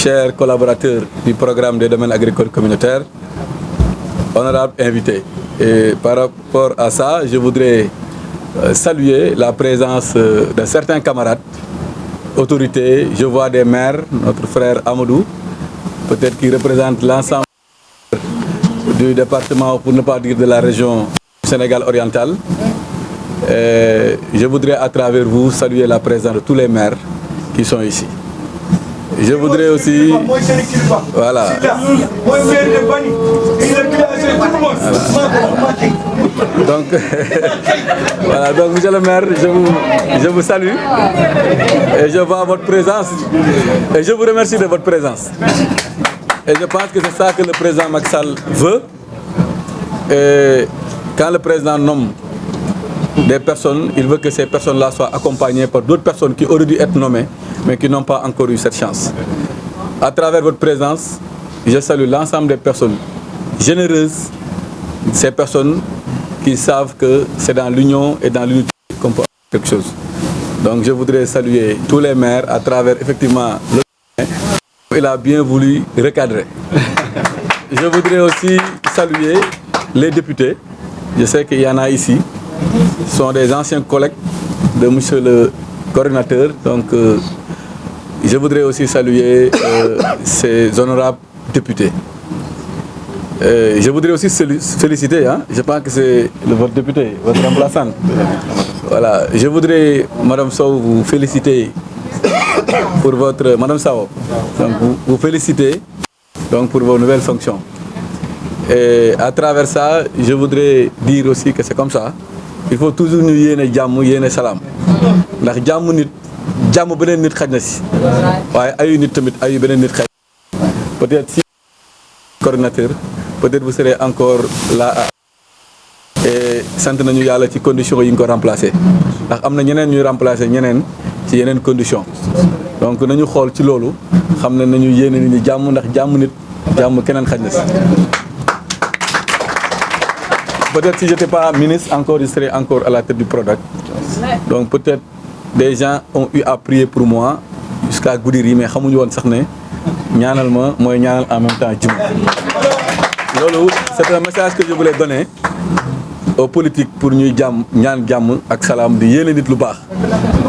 chers collaborateurs du programme des domaines agricoles communautaires, honorables invités. Et par rapport à ça, je voudrais saluer la présence de certains camarades, autorités. Je vois des maires, notre frère Amadou, peut-être qui représente l'ensemble du département, pour ne pas dire de la région Sénégal oriental. Je voudrais à travers vous saluer la présence de tous les maires qui sont ici. Je voudrais aussi, voilà. Donc, voilà, donc monsieur le maire, je vous salue et je vois votre présence et je vous remercie de votre présence. Et je pense que c'est ça que le président Macky Sall veut. Et quand le président nomme des personnes, il veut que ces personnes-là soient accompagnées par d'autres personnes qui auraient dû être nommées, mais qui n'ont pas encore eu cette chance. À travers votre présence, je salue l'ensemble des personnes généreuses, ces personnes qui savent que c'est dans l'union et dans l'unité qu'on peut faire quelque chose. Donc je voudrais saluer tous les maires à travers effectivement le il a bien voulu recadrer. Je voudrais aussi saluer les députés. Je sais qu'il y en a ici. Ce sont des anciens collègues de monsieur le coordinateur. Donc, je voudrais aussi saluer ces honorables députés. Je voudrais aussi féliciter, hein, je pense que c'est votre député, votre remplaçante. Voilà, je voudrais, Madame Sow, vous féliciter pour votre... Madame Sow, donc vous féliciter donc, pour vos nouvelles fonctions. Et à travers ça, je voudrais dire aussi que c'est comme ça. Il faut toujours nous yéene jàmm yéene salaam ndax jàmm nit jàmm beneen nit xaj na si waaye ayu nit tamit ayu beneen nit xaj peut-être si coordinateur peut-être vous serez encore là et sant nañu yàlla ci conditions yi nga ko remplacer ndax am na ñeneen ñuy remplacer ñeneen ci yeneen conditions donc nañu xool ci loolu xam ne nañu yéene nit ñi jàmm ndax jàmm nit jàmm keneen xaj na si. Peut-être si je n'étais pas ministre, encore, je serais encore à la tête du product. Donc peut-être des gens ont eu à prier pour moi jusqu'à Goudiri, mais je ne sais pas si ñaanal ma mooy ñaanal en même temps jëm. Loolu c'est un message que je voulais donner aux politiques pour ñuy ñaan jàmm ak salaam di yéene nit lu baax.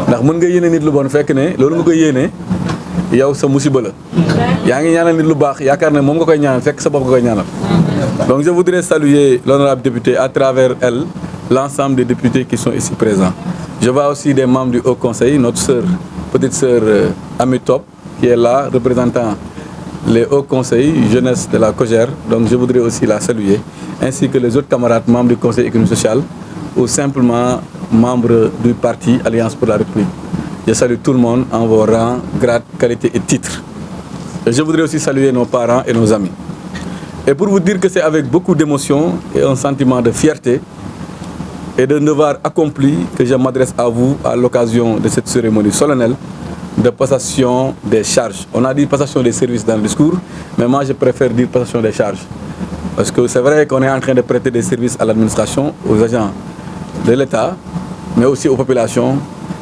Ndax mën nga yéene nit lu bon fekk ne loolu nga koy yéene yow sa musiba la. Yaa ngi ñaanal nit lu baax yaakaar ne moom nga koy ñaanal fekk sa bopp nga koy ñaanal. Donc je voudrais saluer l'honorable député à travers elle, l'ensemble des députés qui sont ici présents. Je vois aussi des membres du Haut Conseil, notre sœur, petite sœur Ami Top, qui est là, représentant les Hauts Conseils, jeunesse de la COJER. Donc je voudrais aussi la saluer, ainsi que les autres camarades membres du Conseil économique et social, ou simplement membres du parti Alliance pour la République. Je salue tout le monde en vos rangs, grades, qualités et titres. Et je voudrais aussi saluer nos parents et nos amis. Et pour vous dire que c'est avec beaucoup d'émotion et un sentiment de fierté et de devoir accompli que je m'adresse à vous à l'occasion de cette cérémonie solennelle de passation des charges. On a dit passation des services dans le discours, mais moi je préfère dire passation des charges. Parce que c'est vrai qu'on est en train de prêter des services à l'administration, aux agents de l'État, mais aussi aux populations,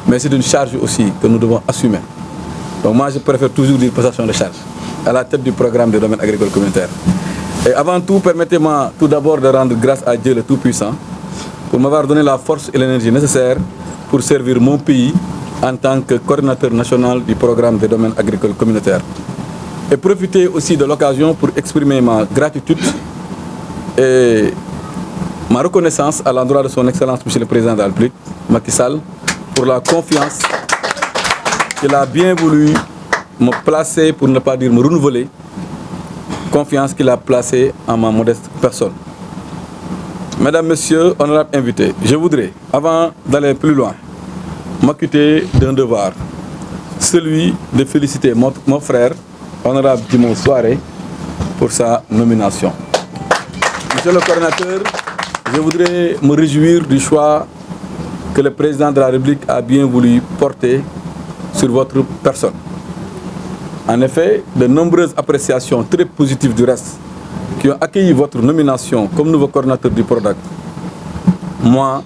mais c'est une charge aussi que nous devons assumer. Donc moi je préfère toujours dire passation des charges à la tête du programme des domaines agricoles communautaires. Et avant tout, permettez-moi tout d'abord de rendre grâce à Dieu le Tout-Puissant pour m'avoir donné la force et l'énergie nécessaires pour servir mon pays en tant que coordinateur national du programme des domaines agricoles communautaires. Et profiter aussi de l'occasion pour exprimer ma gratitude et ma reconnaissance à l'endroit de son Excellence, Monsieur le Président de la République, Macky Sall, pour la confiance qu'il a bien voulu me placer, pour ne pas dire me renouveler, confiance qu'il a placée en ma modeste personne. Mesdames, Messieurs, honorables invités, je voudrais, avant d'aller plus loin, m'acquitter d'un devoir, celui de féliciter mon frère, honorable Djimon Souaré, pour sa nomination. Monsieur le coordinateur, je voudrais me réjouir du choix que le président de la République a bien voulu porter sur votre personne. En effet, de nombreuses appréciations très positives du reste qui ont accueilli votre nomination comme nouveau coordinateur du PRODAC. Moi,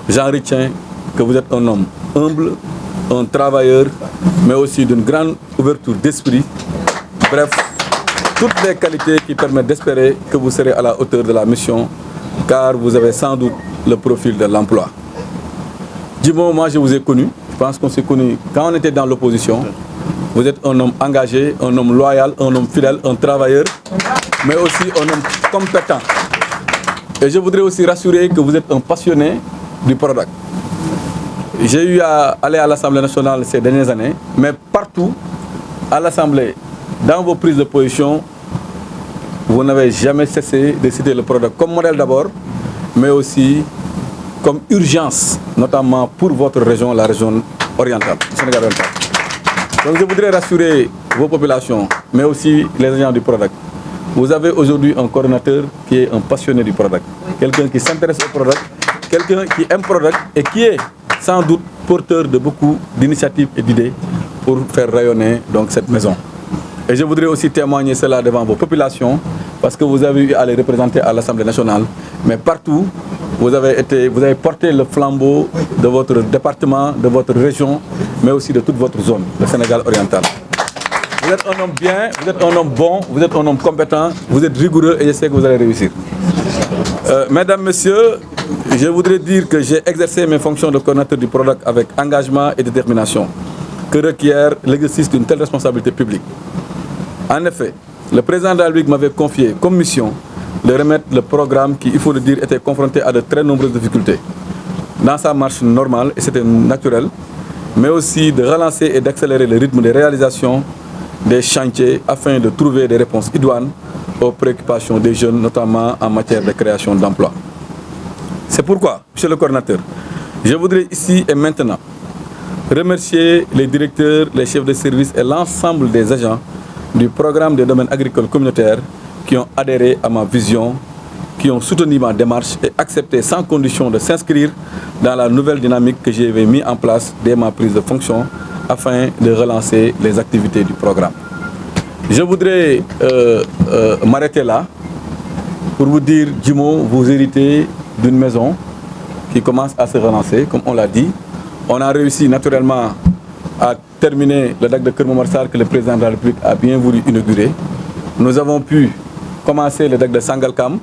j'en retiens que vous êtes un homme humble, un travailleur, mais aussi d'une grande ouverture d'esprit, Bref, toutes les qualités qui permettent d'espérer que vous serez à la hauteur de la mission, car vous avez sans doute le profil de l'emploi. Djimo, moi je vous ai connu, je pense qu'on s'est connu quand on était dans l'opposition. Vous êtes un homme engagé, un homme loyal, un homme fidèle, un travailleur, mais aussi un homme compétent. Et je voudrais aussi rassurer que vous êtes un passionné du product. J'ai eu à aller à l'Assemblée nationale ces dernières années, mais partout à l'Assemblée, dans vos prises de position, vous n'avez jamais cessé de citer le product comme modèle d'abord, mais aussi comme urgence, notamment pour votre région, la région orientale, le Sénégal oriental. Donc je voudrais rassurer vos populations, mais aussi les agents du product. Vous avez aujourd'hui un coordonnateur qui est un passionné du product, quelqu'un qui s'intéresse au product, quelqu'un qui aime product et qui est sans doute porteur de beaucoup d'initiatives et d'idées pour faire rayonner donc, cette maison. Et je voudrais aussi témoigner cela devant vos populations, parce que vous avez eu à les représenter à l'Assemblée nationale, mais partout, vous avez porté le flambeau de votre département, de votre région, mais aussi de toute votre zone, le Sénégal oriental. Vous êtes un homme bien, vous êtes un homme bon, vous êtes un homme compétent, vous êtes rigoureux et je sais que vous allez réussir. Mesdames, Messieurs, je voudrais dire que j'ai exercé mes fonctions de coordinateur du product avec engagement et détermination, que requiert l'exercice d'une telle responsabilité publique. En effet, le président de la République m'avait confié comme mission de remettre le programme qui, il faut le dire, était confronté à de très nombreuses difficultés dans sa marche normale, et c'était naturel, mais aussi de relancer et d'accélérer le rythme de réalisation des chantiers afin de trouver des réponses idoines aux préoccupations des jeunes, notamment en matière de création d'emplois. C'est pourquoi, Monsieur le coordinateur, je voudrais ici et maintenant remercier les directeurs, les chefs de service et l'ensemble des agents du programme des domaines agricoles communautaires qui ont adhéré à ma vision, qui ont soutenu ma démarche et accepté sans condition de s'inscrire dans la nouvelle dynamique que j'avais mise en place dès ma prise de fonction afin de relancer les activités du programme. Je voudrais m'arrêter là pour vous dire, Djimo, vous héritez d'une maison qui commence à se relancer, comme on l'a dit. On a réussi naturellement à terminer le DAC de Keur Momar Sarr que le président de la République a bien voulu inaugurer. Nous avons pu commencer le DAC de Sangalkam,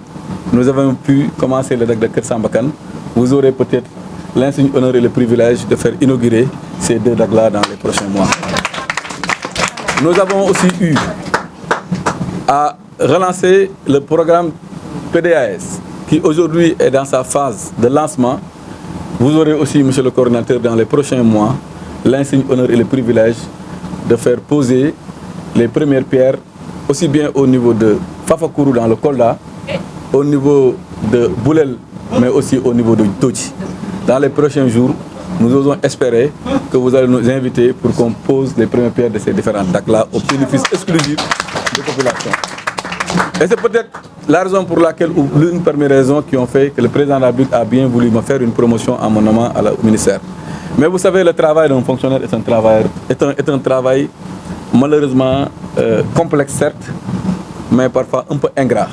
nous avons pu commencer le DAC de Keur Sambakan. Vous aurez peut-être l'insigne honneur et le privilège de faire inaugurer ces deux DAC-là dans les prochains mois. Nous avons aussi eu à relancer le programme PDAS qui aujourd'hui est dans sa phase de lancement. Vous aurez aussi, Monsieur le coordinateur, dans les prochains mois, l'insigne honneur et le privilège de faire poser les premières pierres, aussi bien au niveau de Fafakourou dans le Kolda, au niveau de Boulel, mais aussi au niveau de Toji. Dans les prochains jours, nous osons espérer que vous allez nous inviter pour qu'on pose les premières pierres de ces différents DAC-là au bénéfice exclusif des populations. Et c'est peut-être la raison pour laquelle, ou l'une parmi les raisons qui ont fait que le président de la République a bien voulu me faire une promotion en mon nommant au ministère. Mais vous savez, le travail d'un fonctionnaire est un travail malheureusement complexe, certes, mais parfois un peu ingrat.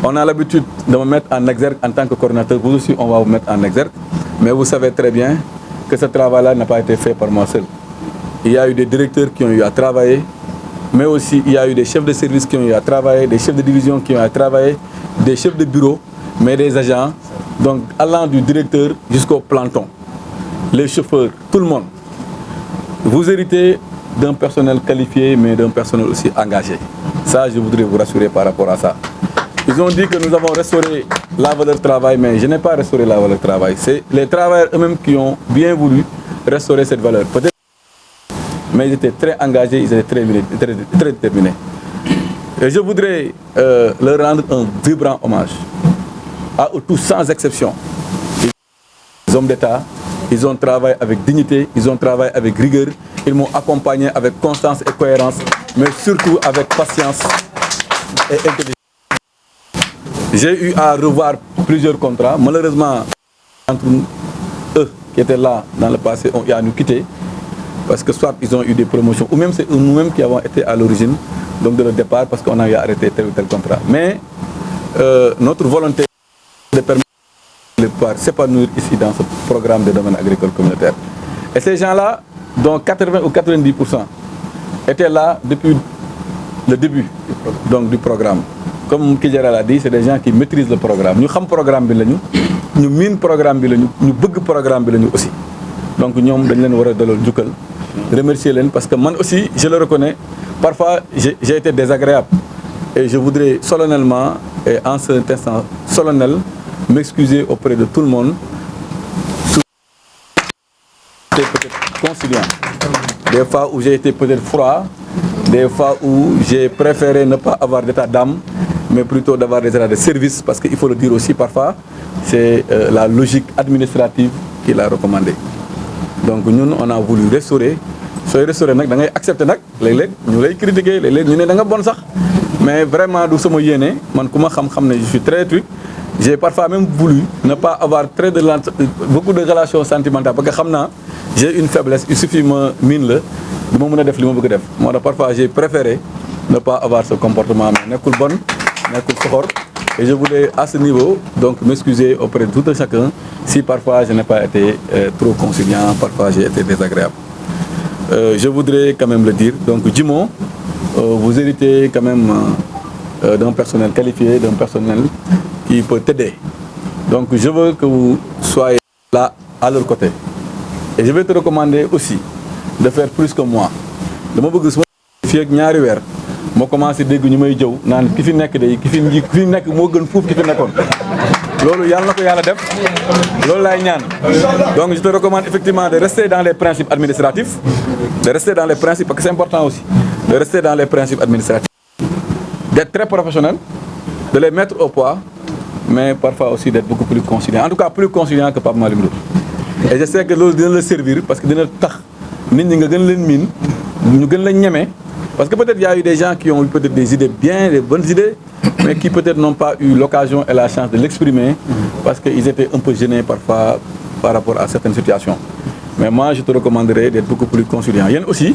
On a l'habitude de me mettre en exergue en tant que coordinateur. Vous aussi, on va vous mettre en exergue. Mais vous savez très bien que ce travail-là n'a pas été fait par moi seul. Il y a eu des directeurs qui ont eu à travailler, mais aussi il y a eu des chefs de service qui ont eu à travailler, des chefs de division qui ont eu à travailler, des chefs de bureau, mais des agents, donc allant du directeur jusqu'au planton, les chauffeurs, tout le monde. Vous héritez d'un personnel qualifié, mais d'un personnel aussi engagé. Ça, je voudrais vous rassurer par rapport à ça. Ils ont dit que nous avons restauré la valeur travail, mais je n'ai pas restauré la valeur travail. C'est les travailleurs eux-mêmes qui ont bien voulu restaurer cette valeur. Peut-être, mais ils étaient très engagés, ils étaient très déterminés. Et je voudrais leur rendre un vibrant hommage à tous sans exception. Les hommes d'État, ils ont travaillé avec dignité, ils ont travaillé avec rigueur, ils m'ont accompagné avec constance et cohérence, mais surtout avec patience et intelligence. J'ai eu à revoir plusieurs contrats. Malheureusement, entre eux qui étaient là dans le passé, ils ont nous quitté parce que soit ils ont eu des promotions, ou même c'est nous-mêmes qui avons été à l'origine donc de leur départ parce qu'on a eu à arrêter tel ou tel contrat. Mais notre volonté de permettre de pouvoir s'épanouir ici dans ce programme de domaine agricole communautaire. Et ces gens-là, dont 80 ou 90% étaient là depuis le début donc du programme. Comme Kidjara l'a dit, c'est des gens qui maîtrisent le programme. Nous savons le programme, nous minons le programme, nous voulons le programme aussi. Donc nous devons remercier les parce que moi aussi, je le reconnais, parfois j'ai été désagréable. Et je voudrais solennellement, et en cet instant solennel, m'excuser auprès de tout le monde. Peut-être conciliant. Des fois où j'ai été peut-être froid, des fois où j'ai préféré ne pas avoir d'état d'âme, mais plutôt d'avoir des états de service, parce qu'il faut le dire aussi parfois, c'est la logique administrative qui l'a recommandé. Donc nous, on a voulu restaurer. Si on restaurer, on a accepté, nous l'avons critiqué, nous avons bon sax. Mais vraiment, je suis très truc. J'ai parfois même voulu ne pas avoir beaucoup de relations sentimentales, parce que j'ai une faiblesse, il suffit de me mine. Moi, parfois, j'ai préféré ne pas avoir ce comportement. Mais et je voulais à ce niveau donc m'excuser auprès de tout un chacun si parfois je n'ai pas été trop conciliant, parfois j'ai été désagréable. Je voudrais quand même le dire. Donc Djimon, vous héritez quand même d'un personnel qualifié, d'un personnel qui peut t'aider. Donc je veux que vous soyez là à leur côté. Et je vais te recommander aussi de faire plus que moi. Je veux moo commencé dégg ñu may jëw naan ki fi nekk day ki fi nekk moo gën fuuf ki fi nekkoon loolu yàlla na ko yàlla def loolu laay ñaan. Donc je te recommande effectivement de rester dans les principes administratifs, de rester dans les principes parce que c'est important aussi, de rester dans les principes administratifs, d'être très professionnel, de les mettre au poids, mais parfois aussi d'être beaucoup plus conciliant, en tout cas plus conciliant que Pape Malick Ndour. Et je sais que loolu dina la servir parce que dina tax nit ñi nga gën leen miin ñu gën la ñeme. Parce que peut-être il y a eu des gens qui ont eu peut-être des idées bien, des bonnes idées, mais qui peut-être n'ont pas eu l'occasion et la chance de l'exprimer parce qu'ils étaient un peu gênés parfois par rapport à certaines situations. Mais moi, je te recommanderais d'être beaucoup plus conciliant. Il y a aussi,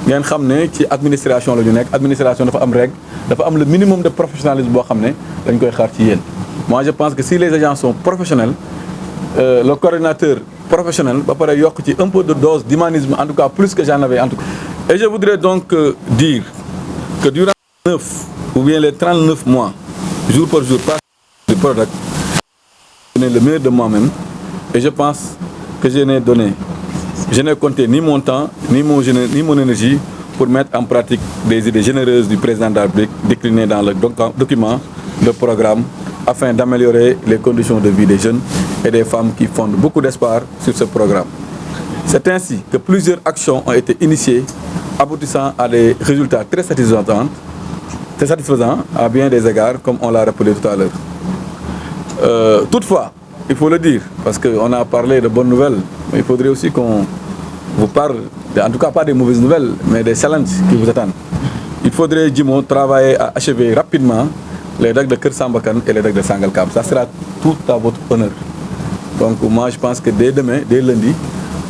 il y a une administration, l'administration dafa am règle, dafa am le minimum de professionnalisme. Moi, je pense que si les agents sont professionnels, le coordinateur professionnel va pouvoir y un peu de dose d'humanisme, en tout cas plus que j'en avais en tout cas. Et je voudrais donc dire que durant les 9 ou bien les 39 mois, jour par jour, par du product, je n'ai le meilleur de moi-même et je pense que je n'ai compté ni mon temps, ni mon énergie pour mettre en pratique des idées généreuses du président de la République déclinées dans le document de programme afin d'améliorer les conditions de vie des jeunes et des femmes qui fondent beaucoup d'espoir sur ce programme. C'est ainsi que plusieurs actions ont été initiées aboutissant à des résultats très satisfaisants à bien des égards, comme on l'a rappelé tout à l'heure. Toutefois, il faut le dire, parce qu'on a parlé de bonnes nouvelles, mais il faudrait aussi qu'on vous parle, en tout cas pas des mauvaises nouvelles, mais des challenges qui vous attendent. Il faudrait, Djimon, travailler à achever rapidement les decks de Kër Sambakan et les decks de Sangalkam. Ça sera tout à votre honneur. Donc moi, je pense que dès demain, dès lundi,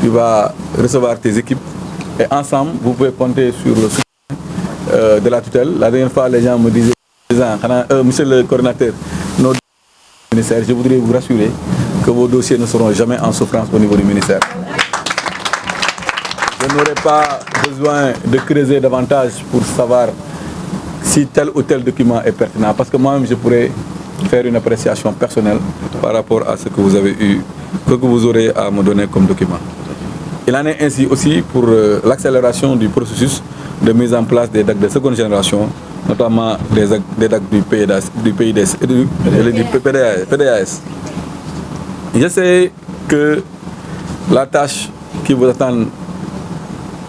tu vas recevoir tes équipes et ensemble, vous pouvez compter sur le soutien de la tutelle. La dernière fois, les gens me disaient, monsieur le coordinateur, nos ministères, je voudrais vous rassurer que vos dossiers ne seront jamais en souffrance au niveau du ministère. Je n'aurai pas besoin de creuser davantage pour savoir si tel ou tel document est pertinent, parce que moi-même, je pourrais faire une appréciation personnelle par rapport à ce que vous avez eu, que vous aurez à me donner comme document. Il en est ainsi aussi pour l'accélération du processus de mise en place des DAC de seconde génération, notamment des DAC du PDAS. Je sais que la tâche qui vous attend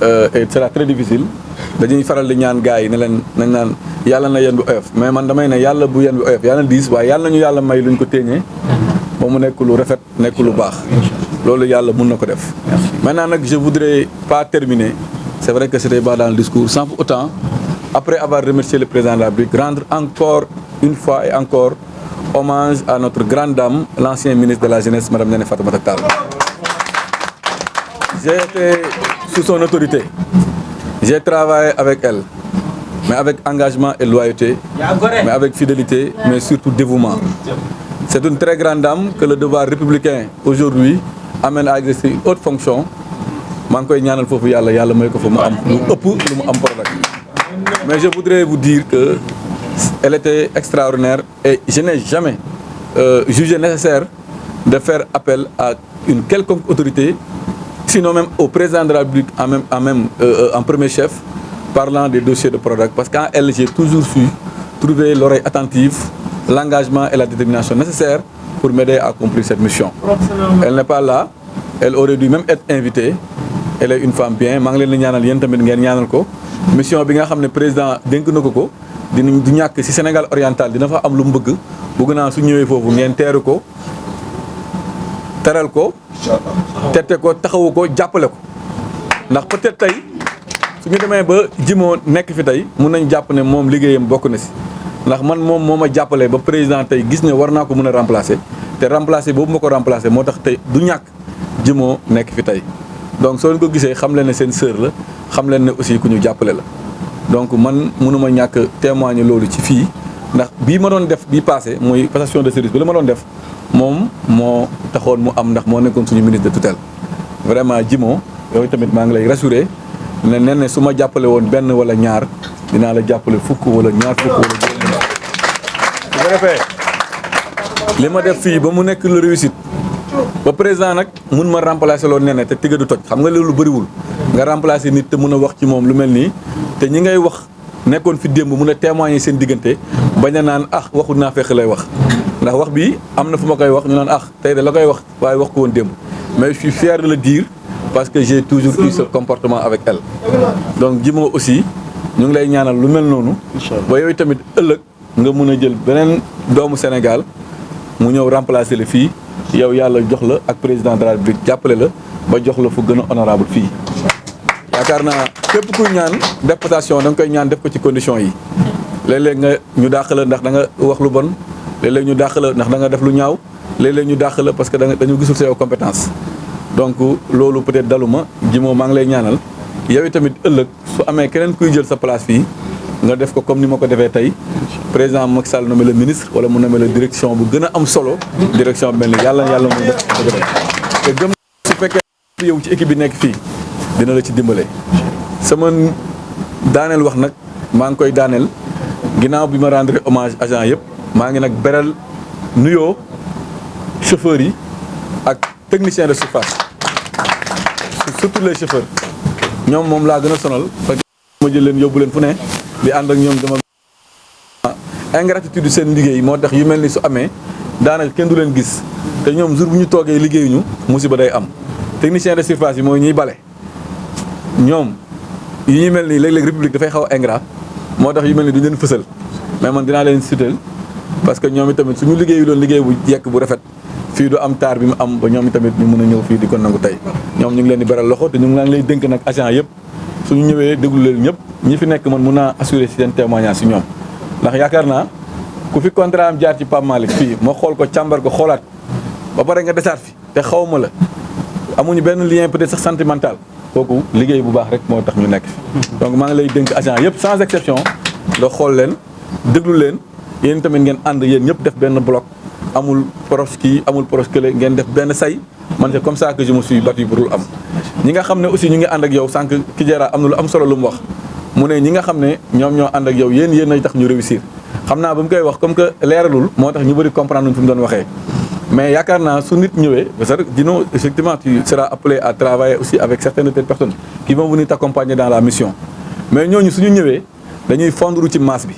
sera très difficile. Dañuy faral di ñaan gaay ne leen nañ naan yàlla na yéen bu oyof mais man damay ne yàlla bu yéen bu oyof yàlla diis waaye yàlla nañu yàlla may luñ ko téeñee ba mu nekk lu rafet nekk lu baax loolu yàlla mun na ko def. Maintenant nag je voudrais pas terminer, c'est vrai que c'était pas dans le discours, sans pour autant, après avoir remercié le président de la République, rendre encore une fois et encore hommage à notre grande dame, l'ancien ministre de la Jeunesse, Mme Néné Fatoumata Tall. J'ai été sous son autorité. J'ai travaillé avec elle, mais avec engagement et loyauté, mais avec fidélité, mais surtout dévouement. C'est une très grande dame que le devoir républicain aujourd'hui amène à exercer une haute fonction. Je suis ñaanal fofu yalla may ko fa mu am lu ëpp lu mu am problème. Mais je voudrais vous dire qu'elle était extraordinaire et je n'ai jamais jugé nécessaire de faire appel à une quelconque autorité, sinon même au président de la République en premier chef, parlant des dossiers de Prodac. Parce qu'en elle, j'ai toujours su trouver l'oreille attentive, l'engagement et la détermination nécessaires pour m'aider à accomplir cette mission. Elle n'est pas là, elle aurait dû même être invitée. Elle est une femme bien, maa ngi leen di ñaanal yéen tamit ngeen ñaanal ko mission bi nga xam ne président dénk na ko dinañ du ñàkk ci Sénégal oriental dina fa am lu mu bëgg naa su ñëwee foofu ngeen teeru ko teral ko tette ko taxawu ko jàppale ko ndax peut-être tey su ñu demee ba Djimo nekk fi tey mun nañ jàpp ne moom liggéeyam bokk na si ndax man moom moo ma jàppale ba président tey gis ne war naa ko mën a remplacer te remplacer boobu ma ko remplacer moo tax tey du ñàkk Djimo nekk fi tey. Donc soo leen ko gisee xam leen ne seen sœur la xam leen ne aussi ku ñu jàppale la donc man mënuma ñàkk témoigner loolu ci fii ndax bii ma doon def bii passé muy passation de service bi la ma doon def moom moo taxoon mu am ndax moo nekkoon suñu ministre de tutelle. Vraiment Djimo yow tamit maa ngi lay rassurer ne nen ne su ma jàppale woon benn wala ñaar dinaa la jàppale fukk wala ñaar fukk wala juróom. su ko defee li ma def fii ba mu nekk la réussite. ba président nag mun ma remplacer loolu nee na te tigga du toj xam nga loolu bëriwul nga remplacer nit te mun a wax ci moom lu mel nii te ñi ngay wax nekkoon fi démb mun a témoigner seen diggante bañ a naan waxu naa fekk lay wax ndax wax bi am na fu ma koy wax ñu naan tey de la koy wax waaye wax ko woon démb mais je suis fier de le dire parce que j'ai toujours eu ce comportement avec elle. Donc Djimo aussi ñu ngi lay ñaanal lu mel noonu ba yooyu tamit ëllëg nga mun a jël beneen doomu Sénégal mu ñëw remplacer la fii yow yàlla jox la ak président de la République jàppale la ba jox la fu gën a honorable fii yaakaar naa képp kuy ñaan def passation da nga koy ñaan def ko ci condition yi léeg-léeg nga ñu dàq la ndax da nga wax lu bon léeg-léeg ñu dàq la ndax da nga def lu ñaaw léeg-léeg ñu dàq la parce que dañu gisul sa yow compétence donc loolu peut-être daluma Djimo maa ngi lay ñaanal yow tamit ëllëg su amee keneen kuy jël sa place fii nga def ko comme ni ma ko defee tey président Macky Sall nommé le ministre wala mu nommé la direction bu gën a am solo direction bu mel ni yàlla muy def te gëm su fekkee yow ci équipe bi nekk fii dina la ci dimbale. sama daaneel wax nag maa ngi koy daaneel ginnaaw bi ma rendre hommage agent yëpp maa ngi nag beral nuyoo chauffeurs yi ak technicien de surface surtout les chauffeurs ñoom moom laa gën a sonal parce que ma jël leen yóbbu leen fu ne di ànd ak ñoom dama ingratitude seen liggéey moo tax yu mel ni su amee daanaka kenn du leen gis te ñoom jour bu ñu toogee liggéeyuñu musiba day am technicien de surface yi mooy ñuy bale ñoom yi ñu mel nii léeg-léeg république dafay xaw a ingrat moo tax yu mel ni duñ leen fësal mais man dinaa leen sital parce que ñoom itamit suñu liggéeyu doon liggéey bu jekk bu rafet fii du am taar bi mu am ba ñoom itamit ñu mën a ñëw fii di ko nangu tey ñoom ñu ngi leen di beral loxo te ñu ngi leen lay dénk nag agent yëpp suñu ñëwee déglu leen ñëpp ñi fi nekk man mun naa assurer si seen témoignage si ñoom ndax yaakaar naa ku fi contrat am jaar ci Pape Malick fii ma xool ko càmbar ko xoolaat ba pare nga desaat fi te xaw ma la amuñu benn lien peut-être sax sentimental kooku liggéey bu baax rek moo tax ñu nekk fi donc maa ngi lay dénk agent yëpp sans exception nga xool leen déglu leen yéen tamit ngeen ànd yéen ñëpp def benn bloc amul proche kii amul proche kële ngeen def benn say man c'est comme ça que je me suis battu pour lu am ñi nga xam ne aussi ñu ngi ànd ak yow sànq Kijera am na lu am solo lu mu wax mu ne ñi nga xam ne ñoom ñoo ànd ak yow yéen ay tax ñu réussir xam naa ba mu koy wax comme que leeralul moo tax ñu bëri comprendre nuñ fi mu doon waxee mais yaakaar naa su nit ñëwee parce que dino effectivement tu seras appelé à travailler aussi avec certaines de tes personnes qui vont venir t'accompagner dans la mission mais ñooñu suñu ñëwee dañuy fondre ci masse bi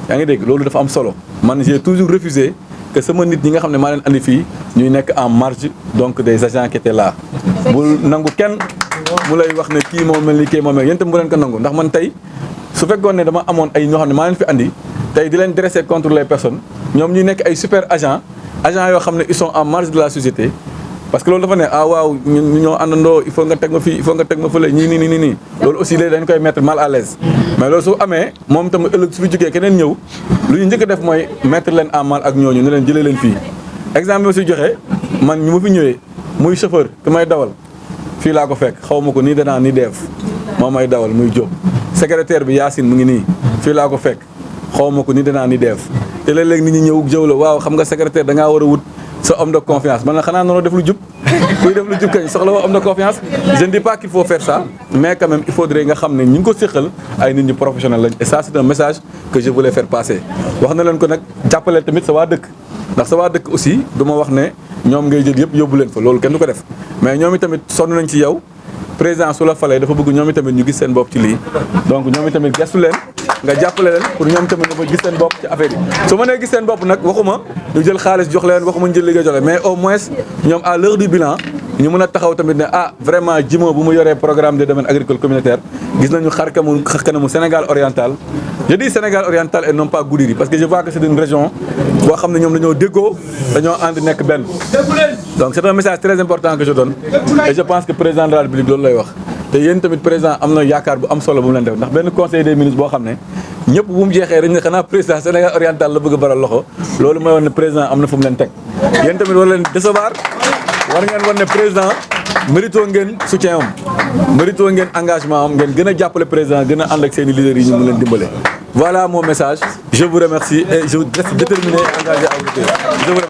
yaa ngi dégg loolu dafa am solo man j'ai toujours refusé que sama nit ñi nga xam ne maa leen andi fii ñuy nekk en marge donc des agents qui étaient là bul nangu kenn mu lay wax ne kii moo mel ni kii moo mel yéen itam bu leen ko nangu ndax man tey su fekkoon ne dama amoon ay ñoo xam ne maa leen fi andi tey di leen dresser contre les personnes ñoom ñuy nekk ay super agents yoo xam ne ils sont en marge de la société parce que loolu dafa ne waaw ñun ñoo àndandoo il faut nga teg ma fii il faut nga teg ma fële ñii nii loolu aussi léegi dañ koy mettre mal à l'aise mais loolu su amee moom tam ëllëg su fi jógee keneen ñëw lu ñu njëkk a def mooy mettre leen en mal ak ñooñu ne leen jëlee leen fii exemple bi ma si joxe man ñu ma fi ñëwee muy chauffeur ki may dawal fii laa ko fekk xaw ma ko nii danaa ni deef moo may dawal muy Diop secrétaire bi Yacine mu ngi nii fii laa ko fekk xaw ma ko nii danaa ni deef te léeg-léeg nit ñi ñëw jëw la waaw xam nga secrétaire da ngaa war a wut sa homme de confiance man la xanaa noonu def lu jub kuy def lu jub kañ soxla woo homme de confiance je ne dis pas qu'il faut faire ça mais quand même il faudrait nga xam ne ñi ngi ko séqal ay nit ñi professionnel lañ et ça c'est un message que je voulais faire passer wax na leen ko nag jàppaleel tamit sa waa dëkk ndax sa waa dëkk aussi du ma wax ne ñoom ngay jël yëpp yóbbu leen fa loolu kenn du ko def mais ñoom itamit sonn nañ ci yow président su la falee dafa bëgg ñoom itamit ñu gis seen bopp ci lii donc ñoom itamit gestu leen nga jàppale leen pour ñoom tamit dafa gis seen bopp ci affaire yi su ma nee gis seen bopp nag waxuma ñu jël xaalis jox leen waxuma ñu jël liggéey jox leen mais au moins ñoom à l'heure du bilan ñu mën a taxaw tamit ne ah vraiment Djimo bu mu yoree programme de domaine agricole communautaire gis nañu xar kanamu Sénégal oriental je dis Sénégal oriental et non pas Goudiri parce que je vois que c'est une région boo xam ne ñoom dañoo déggoo dañoo ànd nekk benn donc c'est un message très important que je donne et je pense que président de la République loolu lay wax te yéen tamit président am na yaakaar bu am solo bu mu leen def ndax benn conseil des ministres boo xam ne ñëpp bu mu jeexee dañ ne xanaa président Sénégal oriental la bëgg a baral loxo loolu mooy woon ne président am na fu mu leen teg yéen tamit war leen décevoir war ngeen wan ne président mérito ngeen soutien am mérito ngeen engagement am ngeen gën a jàppale président gën a ànd ak seen i leaders yi ñu mu leen dimbale voilà mon message je vous remercie et je reste déterminé et engagé à vous.